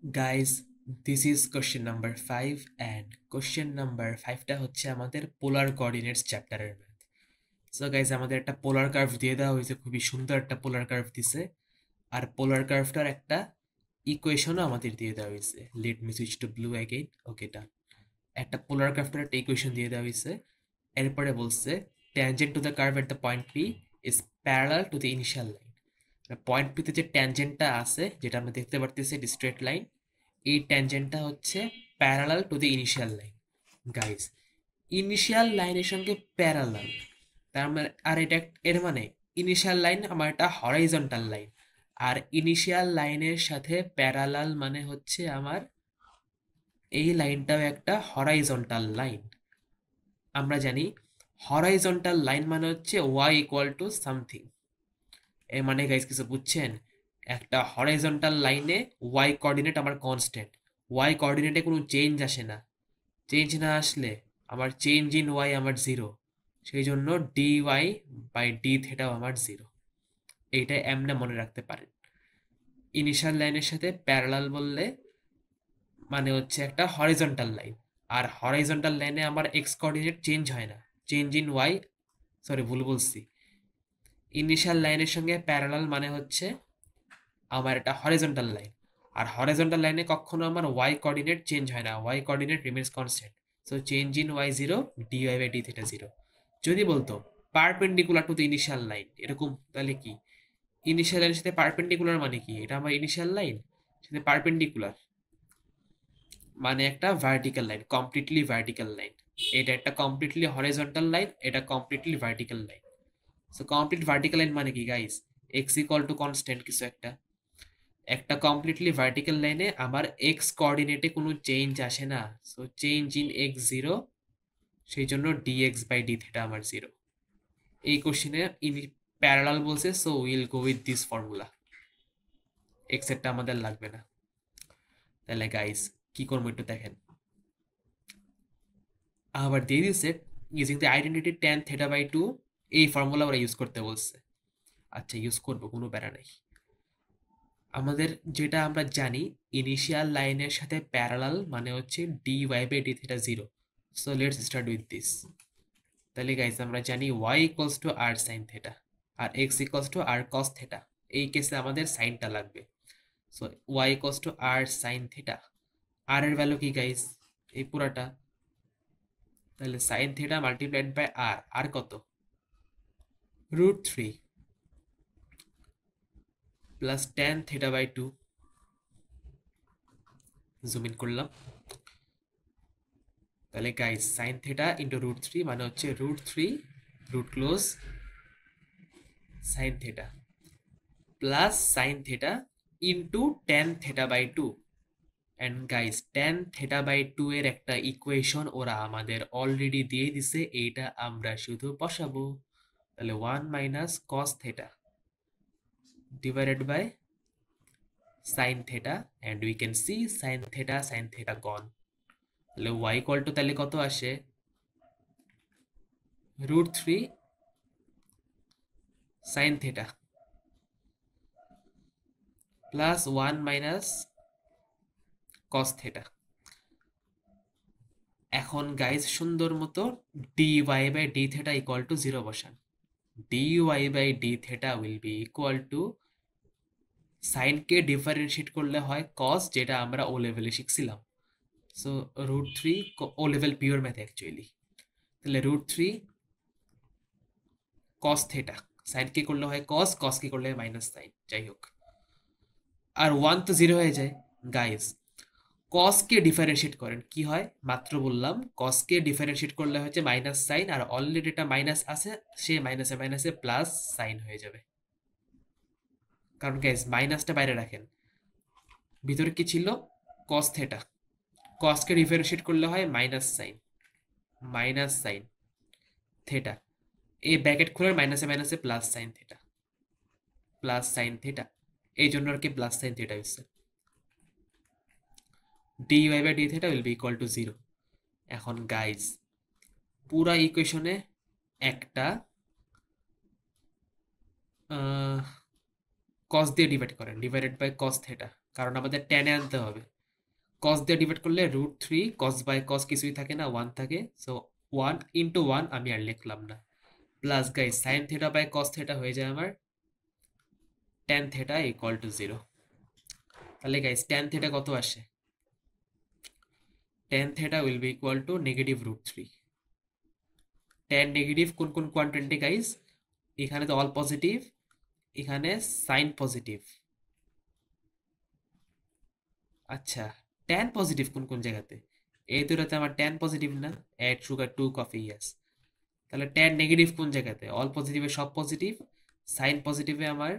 Guys, this is question number 5 and question number 5টা হচ্ছে আমাদের পোলার কোঅর্ডিনেটস চ্যাপ্টারের ম্যাথ। সো গাইস, আমাদের একটা পোলার কার্ভ দিয়ে দেওয়া হয়েছে, খুবই সুন্দর একটা পোলার কার্ভ দিছে। আর পোলার কার্ভটার একটা ইকুয়েশনও আমাদের দিয়ে দেওয়া হয়েছে। Let me switch to blue again. Okay, done. একটা পোলার কার্ভটার একটা ইকুয়েশন দিয়ে দেওয়া হয়েছে। এরপরে বলছে tangent to the curve at the point P is parallel to the initial line. Point পিতে যে ট্যানজেন্টটা আছে, যেটা আমরা দেখতে পারতেছি স্ট্রেট লাইন, এই ট্যানজেন্টটা হচ্ছে parallel to the initial line. Guys, initial লাইনের সঙ্গে প্যারালাল, তার মানে আর এটা এর মানে ইনিশিয়াল লাইন আমার একটা হরাইজন্টাল লাইন, আর ইনিশিয়াল লাইনের সাথে প্যারালাল মানে হচ্ছে আমার এই লাইনটাও একটা হরাইজন্টাল লাইন। আমরা জানি হরাইজন্টাল লাইন মানে হচ্ছে ওয়াই ইকুয়াল টু সামথিং। এর মানে গাইস কিছু বুঝছেন? একটা হরাইজন্টাল লাইনে ওয়াই কোঅর্ডিনেট আমার কনস্ট্যান্ট, ওয়াই কোঅর্ডিনেটে কোনো চেঞ্জ আসে না। চেঞ্জ না আসলে আমার চেঞ্জ ইন ওয়াই আমার জিরো, সেই জন্য ডি ওয়াই বাই ডি থেটাও আমার জিরো। এইটা এমনি মনে রাখতে পারেন। ইনিশিয়াল লাইনের সাথে প্যারালাল বললে মানে হচ্ছে একটা হরিজন্টাল লাইন, আর হরিজন্টাল লাইনে আমার এক্স কোঅর্ডিনেট চেঞ্জ হয় না, চেঞ্জ ইন ওয়াই, সরি ভুল বলছি। ইনিশিয়াল লাইনের সঙ্গে প্যারালাল মানে হচ্ছে আমার একটা হরিজন্টাল লাইন, আর হরিজন্টাল লাইনে কখনো আমার ওয়াই কোঅর্ডিনেট চেঞ্জ হয় না, Y coordinate remains constant. So change in Y zero, D Y by D theta zero. যদি বলতো perpendicular to the initial line এরকম, তাহলে কি ইনিশিয়াল লাইনের সাথে পারপেন্ডিকুলার মানে কি? এটা আমার ইনিশিয়াল লাইন সাথে পারপেন্ডিকুলার মানে একটা vertical line, completely vertical line. এটা একটা কমপ্লিটলি হরিজন্টাল লাইন, এটা completely vertical line. So complete vertical line মানে কি guys? X equal to constant কিছু একটা। একটা কমপ্লিটলি ভার্টিক্যাল লাইনে আমার এক্স কোঅর্ডিনেটে কোনো চেঞ্জ আসে না, so change in x zero, সেই জন্য ডিএক্স বাই ডি থিটা আমার জিরো। এই কোশ্চেনে ইনি প্যারালাল বলছে, so will go with this formula. X এরটা আমাদের লাগবে না। তাহলে গাইস কি করবো একটু দেখেন। আবার দিয়ে দিচ্ছে using the identity tan theta by two, এই ফর্মুলা ওরা ইউজ করতে বলছে। আচ্ছা, ইউজ করবো, কোনো প্যারা নাই। আমাদের যেটা আমরা জানি, ইনিশিয়াল লাইনের সাথে প্যারালাল মানে হচ্ছে D Y by D theta zero. So let's start with this. তাহলে গাইস আমরা জানি y equals to r sine theta আর x equals to r cos theta. এই কেসে আমাদের সাইনটা লাগবে। So y equals to r sine theta. আর এর ভ্যালু কি গাইস? এই পুরাটা। তাহলে sine theta multiplied by r, r কত? Root three plus tan theta by two. Zoom in করলাম। তাহলে guys sine theta into root three মানে হচ্ছে root three root close sine theta plus sine theta into tan theta by two. And guys tan theta by two এর একটা equation ওরা আমাদের already দিয়ে দিছে, এইটা আমরা শুধু বসাবো। তাহলে one minus cos theta divided by sine theta, and we can see sine theta gone. তাহলে ওয়াই ইকুয়াল টু তাহলে কত আসে? Root three sine theta plus one minus cos theta. এখন গাইজ সুন্দর মতো d Y by D theta equal to zero বসান। D Y by D theta will be equal to সাইনকে differentiate করলে হয় কস, যেটা আমরা ও লেভেলে শিখছিলাম। সো রুট থ্রি, ও লেভেল পিওর ম্যাথ অ্যাকচুয়ালি। তাহলে রুট থ্রি কস থেটা, সাইনকে করলে হয় কস, কসকে করলে হয় মাইনাস সাইন, যাই হোক। আর ওয়ান তো জিরো হয়ে যায়। গাইজ কসকে ডিফারেন্সিয়েট করেন, কি হয় মাত্র বললাম, কসকে ডিফারেন্সিয়েট করলে হচ্ছে মাইনাস সাইন, আর অলরেডি এটা মাইনাস আছে, সে মাইনাসে মাইনাসে প্লাস সাইন হয়ে যাবে। কারণ গাইজ মাইনাসটা বাইরে রাখেন, ভিতরে কি ছিল? Cos theta. কসকে ডিফারেন্সিয়েট করলে হয় মাইনাস সাইন থেটা, এই ব্র্যাকেট খুলে মাইনাসে মাইনাসে plus sine theta, plus sine theta, এই জন্য আর কি প্লাস সাইন থেটা হচ্ছে। D Y by D theta will be equal to zero. এখন গাইজ পুরা ইকুয়েশনে একটা কস দিয়ে ডিভাইড করেন, ডিভাইডেড বাই কস থেটা, কারণ আমাদের টেনে আনতে হবে। কস দিয়ে ডিভাইড করলে √3, কস বাই কস কিছুই থাকে না, 1 থাকে। সো 1 ইন্টু 1 আমি আর লিখলাম না। Plus guys sine theta by cos theta হয়ে যায় আমার ট্যান থিটা ইকুয়াল টু 0। তাহলে গাইস ট্যান থিটা কত আসে? Tan theta will be equal two -√3। Tan negative কোন কোন কোয়ান্টিটি গাইস? এখানে তো অল পজিটিভ, এখানে সাইন পজিটিভ। আচ্ছা, ট্যান পজিটিভ কোন কোন জায়গাতে? এই দুটাতে আমার ট্যান পজিটিভ না, অ্যাড সুগার টু কফি, ইয়াস। তাহলে ট্যান নেগেটিভ কোন জায়গাতে? অল পজিটিভে সব পজিটিভ, সাইন পজিটিভে আমার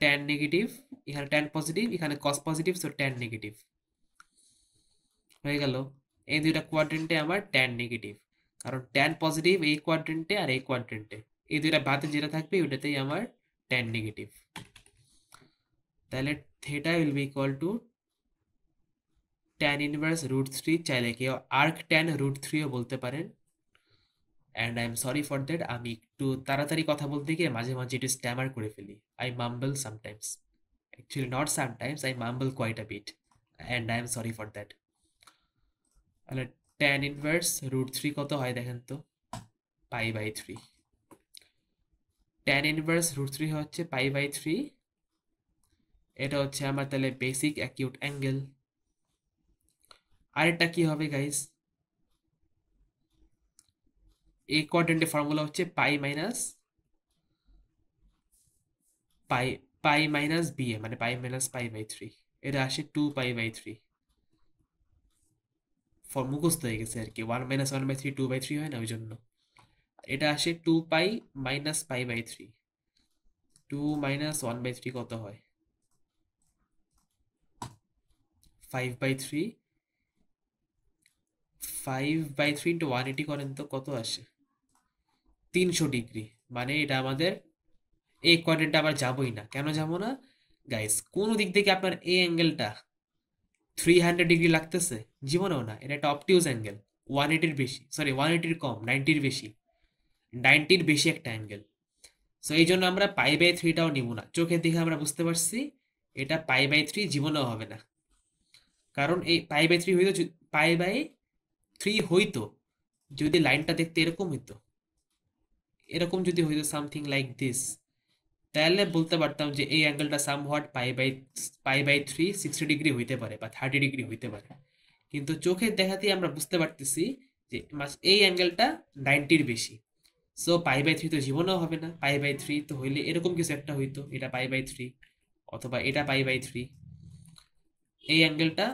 ট্যান নেগেটিভ, এখানে ট্যান পজিটিভ, এখানে কস পজিটিভ, সো ট্যান নেগেটিভ হয়ে গেল। এই দুইটা কোয়াড্রেন্টে আমার ট্যান নেগেটিভ, কারণ ট্যান পজিটিভ এই কোয়াড্রেন্টে আর এই কোয়াড্রেন্টে, এই দুইটা বাদে যেটা থাকবে ওটাতেই আমার ট্যান নেগেটিভ। তাহলে theta will be equal two tan inverse √3, চাইলে কেউ আর্ক ট্যান √3ও বলতে পারেন। And I am sorry for that, আমি একটু তাড়াতাড়ি কথা বলতে গিয়ে মাঝে মাঝে একটু স্ট্যামার করে ফেলি। I mumble sometimes, actually not sometimes, I mumble quite a bit, and I am sorry for that. তাহলে ট্যান ইনভার্স √3 কত হয় দেখেন তো? π/3। ট্যান ইনভার্স √3 হচ্ছে π/3। এটা হচ্ছে আমার তাহলে বেসিক অ্যাকিউট অ্যাঙ্গেল। আরেকটা কি হবে গাইস? এই কোয়াড্রেন্টের ফর্মুলা হচ্ছে পাই মাইনাস পাই পাই মাইনাস বিএ, মানে পাই মাইনাস π/3। এটা আসে 2π/3। মুখস্থ হয়ে গেছে আর কি, 1 - 1/3 2/3 হয় না, ওই জন্য এটা আসে 2π মাইনাস π/3। 2 - 1/3 কত হয়? 5/3। 5/3 ইন্টু 180 করেন তো কত আসে? 300 ডিগ্রি। মানে এটা আমাদের এই কোয়াড্রেন্টে আবার যাবোই না। কেন যাবো না গাইস? কোন দিক থেকে আপনার এই অ্যাঙ্গেলটা 300 ডিগ্রি লাগতেছে? জীবনেও না। এটা একটা অবটিউজ অ্যাঙ্গেল, 180-র বেশি, সরি 180-র কম, 90-র বেশি, 90-র বেশি একটা অ্যাঙ্গেল। সো এই জন্য আমরা π/3টাও নিব না। চোখের দিকে আমরা বুঝতে পারছি এটা π/3 জীবনেও হবে না। কারণ এই π/3 হইতো, π/3 হইতো যদি লাইনটা দেখতে এরকম হইতো, এরকম যদি হইতো সামথিং লাইক দিস, তাহলে বলতে পারতাম যে এই অ্যাঙ্গেলটা সামহাট π/3 60 ডিগ্রি হইতে পারে বা 30 ডিগ্রি হইতে পারে। কিন্তু চোখের দেখাতেই আমরা বুঝতে পারতেছি যে এই অ্যাঙ্গেলটা 90-র বেশি। সো π/3 তো জীবনেও হবে না। π/3 তো হইলে এরকম কিছু একটা হইতো, এটা π/3 অথবা এটা π/3। এই অ্যাঙ্গেলটা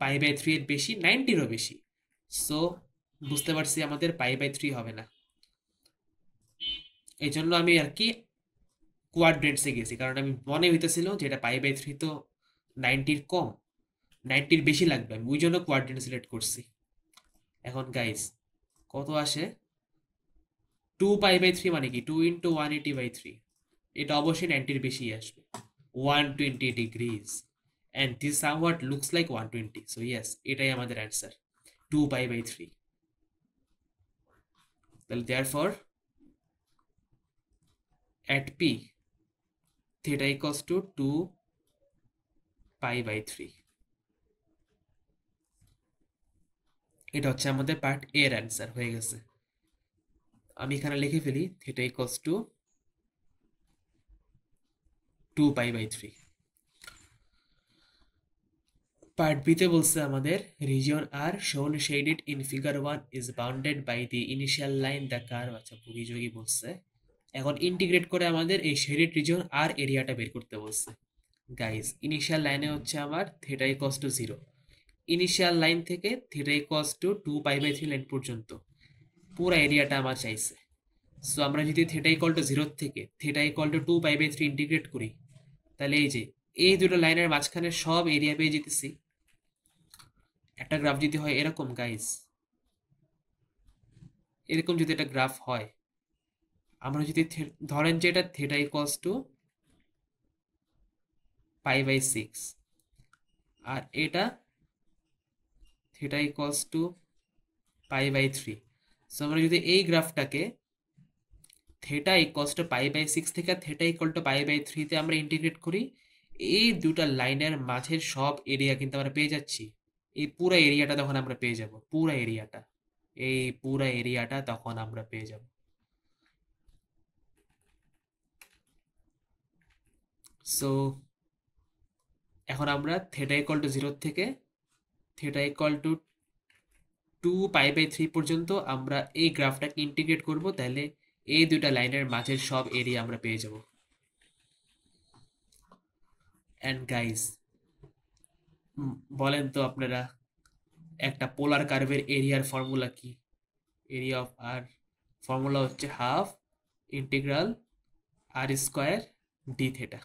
π/3 এর বেশি, 90-রও বেশি। সো বুঝতে পারছি আমাদের π/3 হবে না। এই জন্য আমি আর কি কোয়াড্রেন্টসে গেছি, কারণ আমি মনে হইতেছিল যে এটা π/3 তো 90-র কম, 90-র বেশি লাগবে, আমি ওই জন্য কোয়াড্রেন্ট সিলেক্ট করছি। এখন গাইস কত আসে? 2π/3 মানে কি? 2 ইন্টু 180/3, এটা অবশ্যই 90-র বেশি আসবে, 120 degrees. And this somewhat looks like 120, so yes, এটাই আমাদের অ্যান্সার, 2π/3। তাহলে therefore at p theta equals to 2π/3। এটা হচ্ছে আমাদের পার্ট এ এর অ্যান্সার হয়ে গেছে। আমি এখানে লিখে ফেলি থিটা ইকুয়ালস টু 2π/3। পার্ট বিতে বলছে আমাদের region R shown shaded in figure 1 is bounded by the initial line the curve. আচ্ছা, বুগিযোগী বলছে। এখন ইন্টিগ্রেট করে আমাদের এই শেডেড রিজিয়ন আর এরিয়াটা বের করতে বলছে। গাইস ইনিশিয়াল লাইনে হচ্ছে আমার theta equals to 0, initial line থেকে থিটা ইকুয়ালস টু 2π/3 লাইন পর্যন্ত পুরো এরিয়াটা আমার চাইছে। সো আমরা যদি থিটা ইকুয়াল টু 0 থেকে থিটা ইকুয়াল টু 2π/3 ইন্টিগ্রেট করি, তাহলে এই যে এই দুটো লাইনের মাঝখানে সব এরিয়া পেয়ে যেতেছি। একটা গ্রাফ যদি হয় এরকম গাইস, এরকম যদি একটা গ্রাফ হয়, আমরা যদি ধরেন যে এটা থিটা ইকুয়ালস টু π/6 আর এটা থিটা ইকুয়ালস টু π/3, সো আমরা যদি এই গ্রাফটাকে থিটা ইকুয়ালস টু π/6 থেকে থিটা ইকুয়াল টু π/3 তে আমরা ইন্টিগ্রেট করি, এই দুটা লাইনের মাঝের সব এরিয়া কিন্তু আমরা পেয়ে যাচ্ছি। এই পুরো এরিয়াটা তখন আমরা পেয়ে যাব, পুরো এরিয়াটা, এই পুরো এরিয়াটা তখন আমরা পেয়ে যাব। সো এখন আমরা থেটা ইকুয়াল টু 0 থেকে থেটা ইকুয়াল টু 2π/3 পর্যন্ত আমরা এই গ্রাফটাকে ইন্টিগ্রেট করব, তাহলে এই দুটা লাইনের মাঝের সব এরিয়া আমরা পেয়ে যাব। অ্যান্ড গাইস, বলেন তো আপনারা, একটা পোলার কার্ভের এরিয়ার ফর্মুলা কি? এরিয়া অফ আর ফর্মুলা হচ্ছে half integral R square D theta,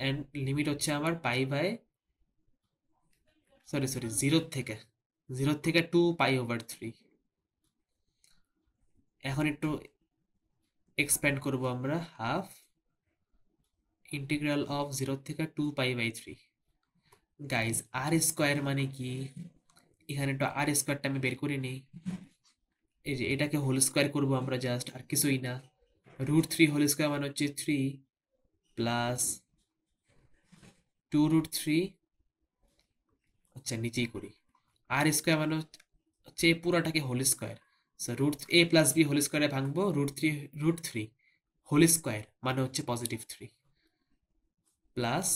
and limit হচ্ছে আমার জিরো থেকে 2π/3। এখন একটু এক্সপ্যান্ড করব আমরা, হাফ ইন্টিগ্রাল অফ 0 থেকে 2π/3। গাইজ, আর স্কোয়ার মানে কি? এখানে একটু আর স্কোয়ারটা আমি বের করে নিই। এই যে এটাকে হোল স্কোয়ার করবো আমরা, জাস্ট, আর কিছুই না। √3 হোল স্কোয়ার মানে হচ্ছে 3 প্লাস 2√3, আচ্ছা নিচেই করি, আর স্কোয়ার মানে হচ্ছে এই পুরাটাকে whole square. So √a+b whole স্কোয়ারে ভাঙবো, √3 হোল স্কোয়ার মানে হচ্ছে +3 প্লাস,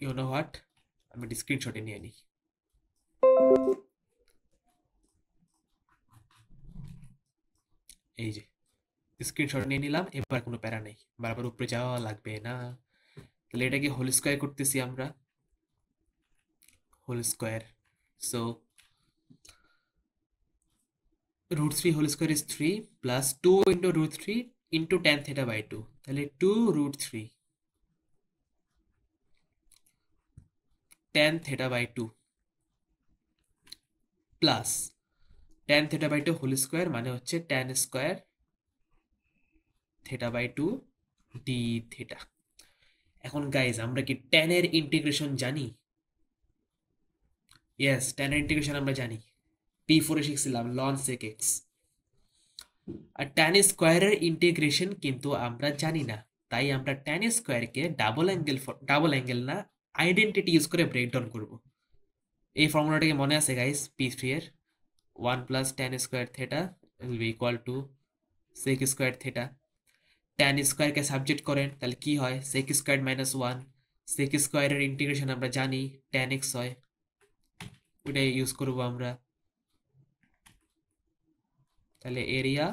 ইউ নো হোয়াট, আমি স্ক্রিনশটে নিয়ে নিই। এই যে স্ক্রিনশট নিয়ে নিলাম, এবার কোনো প্যারা নেই, বারবার উপরে যাওয়া লাগবে না। তাহলে এটাকে হোল স্কোয়ার করতেছি আমরা, whole square. So √3 whole square is 3 plus 2 into √3 into tan θ/2, তাহলে 2√3 tan θ/2 plus tan θ/2 whole square মানে হচ্ছে tan স্কোয়ার θ/2 ডি থেটা। এখন গাইজ, আমরা কি tan এর ইন্টিগ্রেশন জানি? ইয়েস, tan এর ইন্টিগ্রেশন আমরা জানি, P4 এ শিখছিলাম ln sec x। আর tan স্কোয়ারের ইন্টিগ্রেশন কিন্তু আমরা জানি না, তাই আমরা tan স্কোয়ারকে ডাবল অ্যাঙ্গেল না, আইডেন্টিটি ইউজ করে ব্রেকডাউন করব। এই ফর্মুলাটাকে মনে আছে গাইস? P3 এর 1 plus tan square theta will be equal to sec square theta. tan স্কোয়ারকে সাবজেক্ট করেন, তাহলে কি হয়? sec square minus 1। sec স্কোয়ারের ইন্টিগ্রেশন আমরা জানি tan x হয়, ওটাই ইউজ করব আমরা। তাহলে area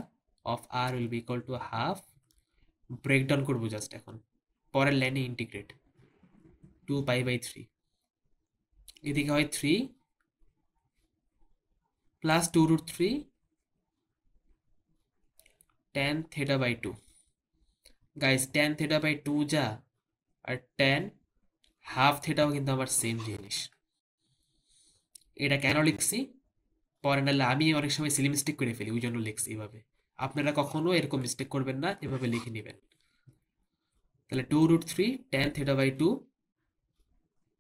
of R will be equal to half, breakdown করবো জাস্ট এখন, পরের লাইনে ইন্টিগ্রেট 2π/3, এদিকে হয় 3 প্লাস 2√3 tan θ/2। গাইস, tan θ/2 যা, আর tan হাফ থেটাও কিন্তু আমার সেম জিনিস। এটা কেন লিখছি পরে, নাহলে আমি অনেক সময় সিলি মিস্টেক করে ফেলি, ওই জন্য লিখছি এভাবে। আপনারা কখনো এরকম মিস্টেক করবেন না, এভাবে লিখে নেবেন। তাহলে 2√3 tan θ/2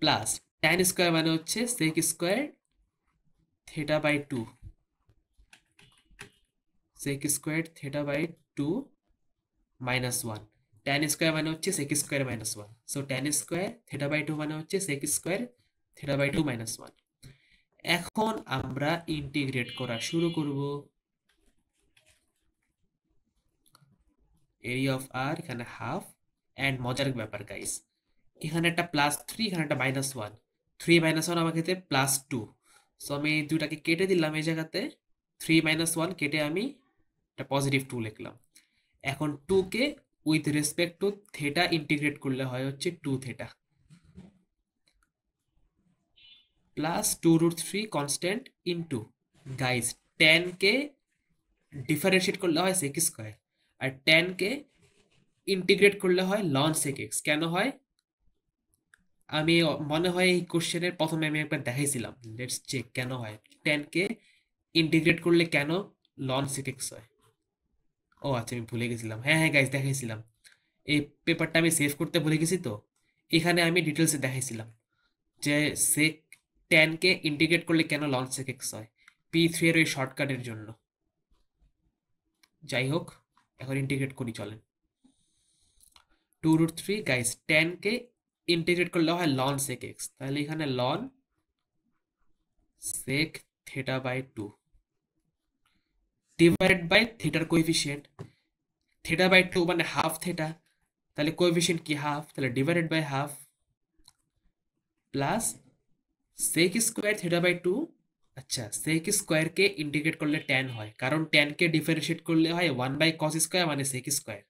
প্লাস tan স্কোয়ার মানে হচ্ছে sec square θ/2, sec square θ/2 minus 1। tan square মানে হচ্ছে sec square minus 1, so tan square θ/2 মানে হচ্ছে sec স্কোয়ার θ/2 মাইনাস 1। এখন আমরা ইন্টিগ্রেট করা শুরু করব। এরিয়া অফ আর এখানে হাফ, অ্যান্ড মজার ব্যাপার গাইস, এখানে একটা +3, এখানে একটা -1, 3 -1 আমার ক্ষেত্রে +2। সো আমি এই দুটাকে কেটে দিলাম, এই জায়গাতে 3 - 1 কেটে আমি একটা +2 লিখলাম। এখন 2 কে with respect to theta integrate করলে হয় হচ্ছে 2 theta plus 2√3 constant into, guys, tan কে ডিফারেন্সিয়েট করলে হয় sec স্কোয়ার, আর tan কে ইন্টিগ্রেট করলে হয় ln sec x। কেন হয়? আমি মনে হয় এই কোশ্চেনের প্রথমে আমি একবার দেখাইছিলাম, লেটস চেক কেন হয়। tan কে ইন্টিগ্রেট করলে কেন ln sec x হয়? ও আচ্ছা, আমি ভুলে গেছিলাম, হ্যাঁ হ্যাঁ গাইস, দেখাইছিলাম। এই পেপারটা আমি সেভ করতে ভুলে গেছি, তো এখানে আমি ডিটেলসে দেখাইছিলাম যে সেক tan কে ইন্টিগ্রেট করলে কেন ln sec x হয়, P3 এর ওই শর্টকাটের জন্য। যাই হোক, এখন ইন্টিগ্রেট করি চলেন। 2√3 গাইস, 10 কে ইন্টিগ্রেট করলে হয় লন সেক এক্স, তাহলে এখানে ln sec theta by 2 divided by থিটার কোএফিসিয়েন্ট, থিটা বাই 2 মানে হাফ থিটা, তাহলে কোএফিসিয়েন্ট কি হাফ, তাহলে divided by half plus sec square theta by 2। আচ্ছা, সেক স্কোয়ার কে ইন্টিগ্রেট করলে ট্যান হয়, কারণ ট্যান কে ডিফারেন্সিয়েট করলে হয় 1 বাই কস স্কোয়ার মানে সেক স্কোয়ার।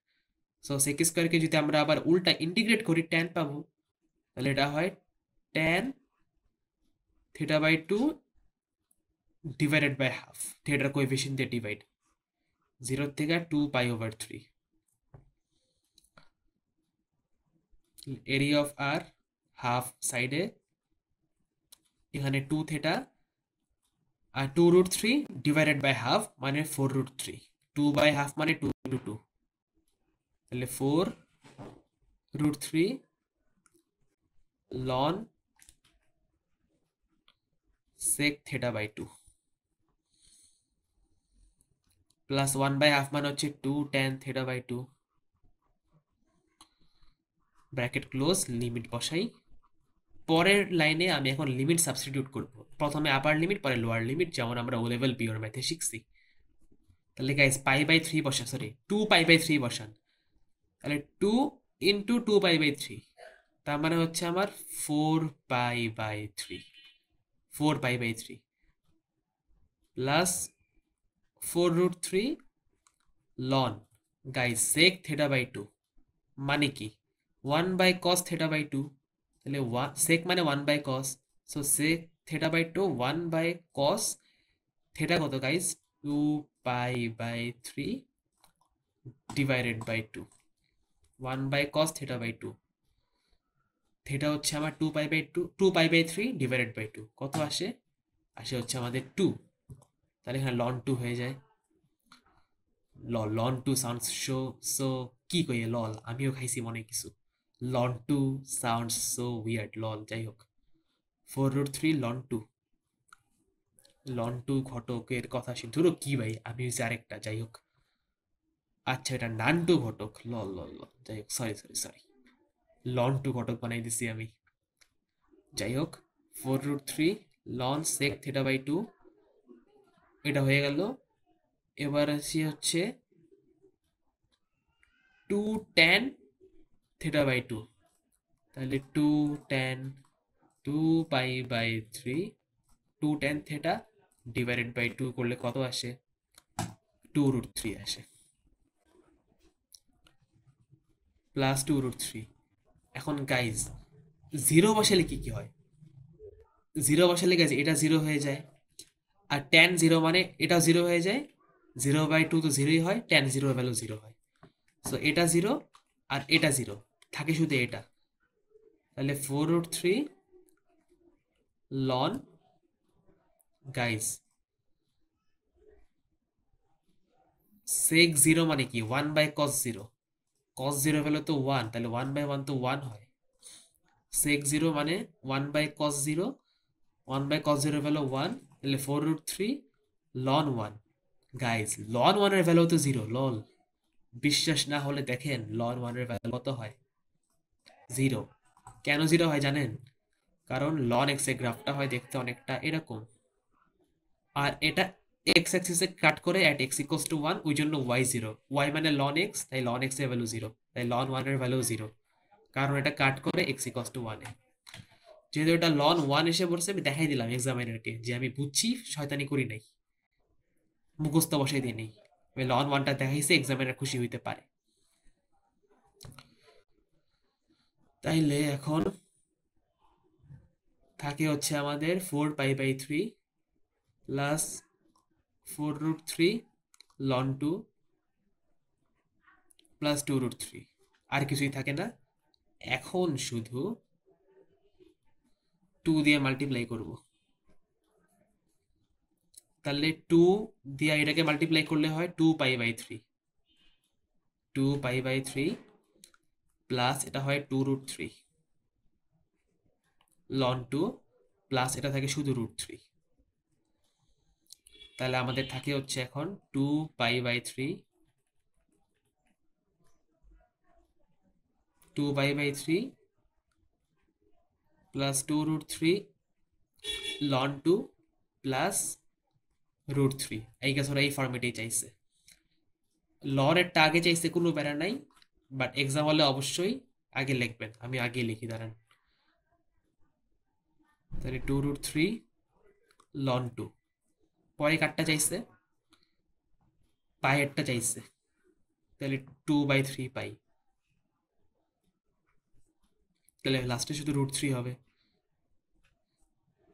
সো সেক স্কোয়ারকে যদি আমরা আবার উল্টা ইন্টিগ্রেট করি ট্যান পাবো, তাহলে এটা হয় tan theta by 2 divided by half, থিটার কোএফিসিয়েন্ট দিয়ে ডিভাইড, 0 থেকে 2 pi over 3। Area of r half সাইডে এখানে 2 থিটা আর 2√3 ডিভাইডেড বাই হাফ মানে 4√3, 2 বাই হাফ মানে 2 তাহলে 4√3 ln sec theta by 2 plus 1 by half মানে হচ্ছে 2 tan theta by 2, bracket close, limit বসাই। পরের লাইনে আমি এখন লিমিট সাবস্টিটিউট করব, প্রথমে আপার লিমিট পরে লোয়ার লিমিট, যেমন আমরা ও লেভেল পিওর ম্যাথে শিখছি। তাহলে গাইস পাই বাই 3 বসান, সরি 2 পাই বাই 3 বসান, তাহলে 2 ইন্টু 2 পাই বাই 3, তার মানে হচ্ছে আমার 4 pi by 3, 4 pi by 3 plus 4√3 ln guys sec theta by 2 মানে কি 1 বাই কস থিটা বাই 2, তাহলে সেক মানে 1 by cos, so sec theta by 2 1 by cos theta কত guys 2 pi by 3 divided by 2, 1 by cos theta by 2, theta হচ্ছে আমার 2 pi by 2, 2 pi by 3 divided by 2 কত আসে, আসে হচ্ছে আমাদের 2, তাহলে এখানে লন 2 হয়ে যায়। লন 2 সাউন্ডস সো কি কইয়ে লল, আমিও খাইছি মনে কিছু, লন 2 সাউন্ডস সো উইয়ার্ড লল। যাই হোক 4√3 লন 2 ঘটকের কথা ধরো কি ভাই, আমি হচ্ছে আরেকটা, যাই হোক। আচ্ছা এটা নান 2 ঘটক, লল লল লল, যাই হোক সরি লন 2 ঘটক বানাই দিছি আমি। যাই হোক 4√3 লন সেক থিটা বাই 2 এটা হয়ে গেল। এবার আসি হচ্ছে 2 tan থিটা বাই 2, তাহলে 2 tan 2 pi by 3, 2 tan theta divided by 2 করলে কত আসে 2√3 আসে, প্লাস 2√3। এখন গাইজ 0 বসালে কি কি হয়, 0 বসালে গাইজ এটা 0 হয়ে যায়, আর tan 0 মানে এটাও 0 হয়ে যায়, 0 বাই 2 তো 0ই হয়, tan 0 ভ্যালু 0 হয়, সো এটা 0 আর এটা 0 থাকে শুধু এটা, তাহলে 4√3 লন গাইজ সেক 0 মানে কি 1 বাই কস 0, কস 0 ভ্যালু তো 1, তাহলে 1 বাই 1 তো 1 হয়, সেক 0 মানে 1 by cos 0, 1 by cos 0 value 1, তাহলে 4√3 লন 1 গাইজ লন 1 এর ভ্যালু তো 0 লল, বিশ্বাস না হলে দেখেন লন 1 এর ভ্যালু কত হয় 0। কেন 0 হয় জানেন, কারণ লন এক্স এর গ্রাফটা হয় দেখতে অনেকটা এরকম, আর এটা এক্স অ্যাক্সিসে কাট করে অ্যাট এক্স ইকুয়ালস টু 1, ওই জন্য ওয়াই 0, ওয়াই মানে লন এক্স, তাই লন এক্স এর ভ্যালু 0, তাই লন 1 এর ভ্যালু 0, কারণ এটা কাট করে এক্স ইকুয়ালস টু 1 এ। যেহেতু এটা লন 1 এসে পড়ছে, আমি দেখাই দিলাম এক্সামিনারকে যে আমি বুঝছি, শয়তানি করি নাই, মুখস্থ বসাই দিই নেই, আমি লন 1টা দেখাইছি, এক্সামিনার খুশি হইতে পারে। তাইলে এখন থাকে হচ্ছে আমাদের 4 pi by 3 plus 4√3 ln 2 plus 2√3, আর কিছুই থাকে না। এখন শুধু 2 দিয়ে মাল্টিপ্লাই করব, তাহলে 2 দিয়ে এটাকে মাল্টিপ্লাই করলে হয় 2 pi by 3, 2 pi by 3 plus এটা হয় 2√3 লন 2 প্লাস এটা থাকে শুধু √3, তাহলে আমাদের থাকে হচ্ছে এখন 2 pi by 3 2 pi/3 plus 2√3 ln 2 plus √3। এই কাছে ওরা এই ফর্মেটেই চাইছে, লন এরটা আগে চাইছে, কোনো প্যারা নাই, বাট এক্সাম হলে অবশ্যই আগে লিখবেন, আমি আগে লিখি দাঁড়ান। তাহলে 2√3 ln 2, পরে কাটটা চাইছে, পাইয়েরটা চাইছে, তাহলে 2/3 পাই, তাহলে লাস্টে শুধু √3 হবে।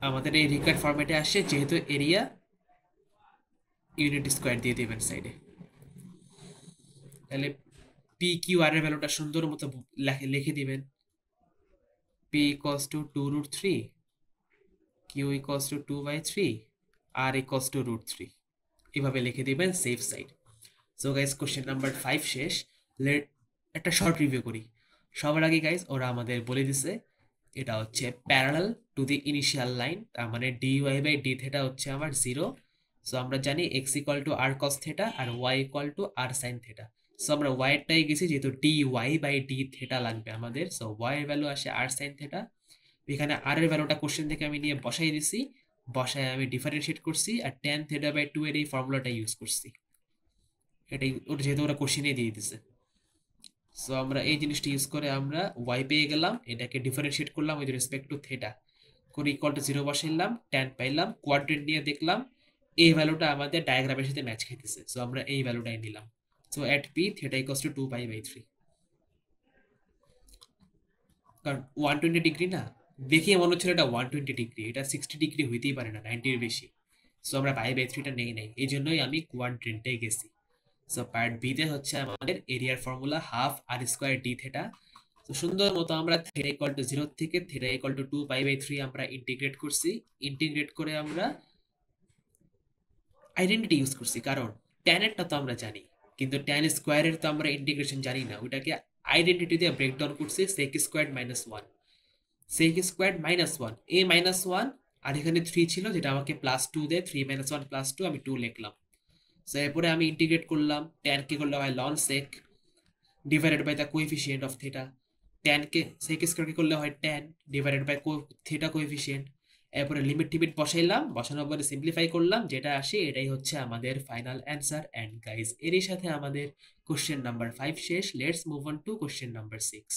আমাদের এই রিকার্ড ফরম্যাটে আসে যেহেতু এরিয়া ইউনিট স্কোয়ার দিয়ে দিবেন সাইডে। তাহলে পি কিউ আর এর ভ্যালুটা সুন্দর মতো লিখে দিবেন, P equals to 2√3, Q equals to 2/3, R equals to √3, এভাবে লিখে দিবেন safe side. So guys question number 5 শেষ। লেট একটা শর্ট রিভিউ করি। সবার আগে গাইজ ওরা আমাদের বলে দিছে এটা হচ্ছে parallel to the initial line, তার মানে dy/d থেটা হচ্ছে আমার 0। সো আমরা জানি x equal to r cos theta আর y equal to r sin theta. So আমরা y এরটাই গেছি, যেহেতু dy/d থেটা লাগবে আমাদের, সো y এর ভ্যালু আসে r sin থেটা। এখানে r এর ভ্যালুটা কোশ্চেন থেকে আমি নিয়ে বসাই দিছি, বসায় আমি ডিফারেন্সিয়েট করছি আর tan θ/2 এর এই ফর্মুলাটা ইউজ করছি, এটাই ওটা যেহেতু ওরা কোশ্চেনে দিয়ে দিছে। সো আমরা এই জিনিসটা ইউজ করে আমরা y পেয়ে গেলাম, এটাকে ডিফারেন্সিয়েট করলাম উইথ রেসপেক্ট টু থেটা, করে ইকুয়াল টু 0 বসাইলাম, tan পাইলাম, কোয়াড্রেন্ট নিয়ে দেখলাম এই ভ্যালুটা আমাদের ডায়াগ্রামের সাথে ম্যাচ খাইতেছে, সো আমরা এই ভ্যালুটাই নিলাম। So at p theta equals to 2π/3, কারণ 120 ডিগ্রি না, দেখে মনে হচ্ছিল এটা 120 ডিগ্রি, এটা 60 ডিগ্রি হইতেই পারে না, 90 এর বেশি। সো আমরা π/3টা নেই নাই, এই জন্যই আমি কোয়াড্রেন্টে গেছি। সো পার্ট বি তে হচ্ছে আমাদের এরিয়ার ফর্মুলা হাফ আর স্কোয়ার ডি থেটা। তো সুন্দর মতো আমরা থেটা ইকুয়াল টু 0 থেকে থেটা ইকুয়াল টু 2π/3 আমরা ইন্টিগ্রেট করছি। ইন্টিগ্রেট করে আমরা আইডেন্টিটি ইউজ করছি, কারণ ট্যান এরটা তো আমরা জানি, কিন্তু ট্যান স্কোয়ারের তো আমরা ইন্টিগ্রেশন জানি না, ওটাকে আইডেন্টিটি দিয়ে ব্রেকডাউন করছি সেক স্কোয়ার -1, সেক স্কোয়ার -1, এ -1 আর এখানে 3 ছিল যেটা আমাকে +2 দেয়, 3 - 1 +2, আমি 2 লিখলাম। সো এরপরে আমি ইন্টিগ্রেট করলাম, ট্যান কে করলে হয় ln sec divided by the coefficient of theta, tan কে সেক স্কয়ার কে করলে হয় tan divided by theta coefficient. এরপরে লিমিট টিমিট বসাইলাম, বসানোর পরে সিম্পলিফাই করলাম, যেটা আসে এটাই হচ্ছে আমাদের ফাইনাল অ্যান্সার। এন্ড গাইস এরই সাথে আমাদের কোশ্চেন নাম্বার 5 শেষ। Let's move on to question number 6।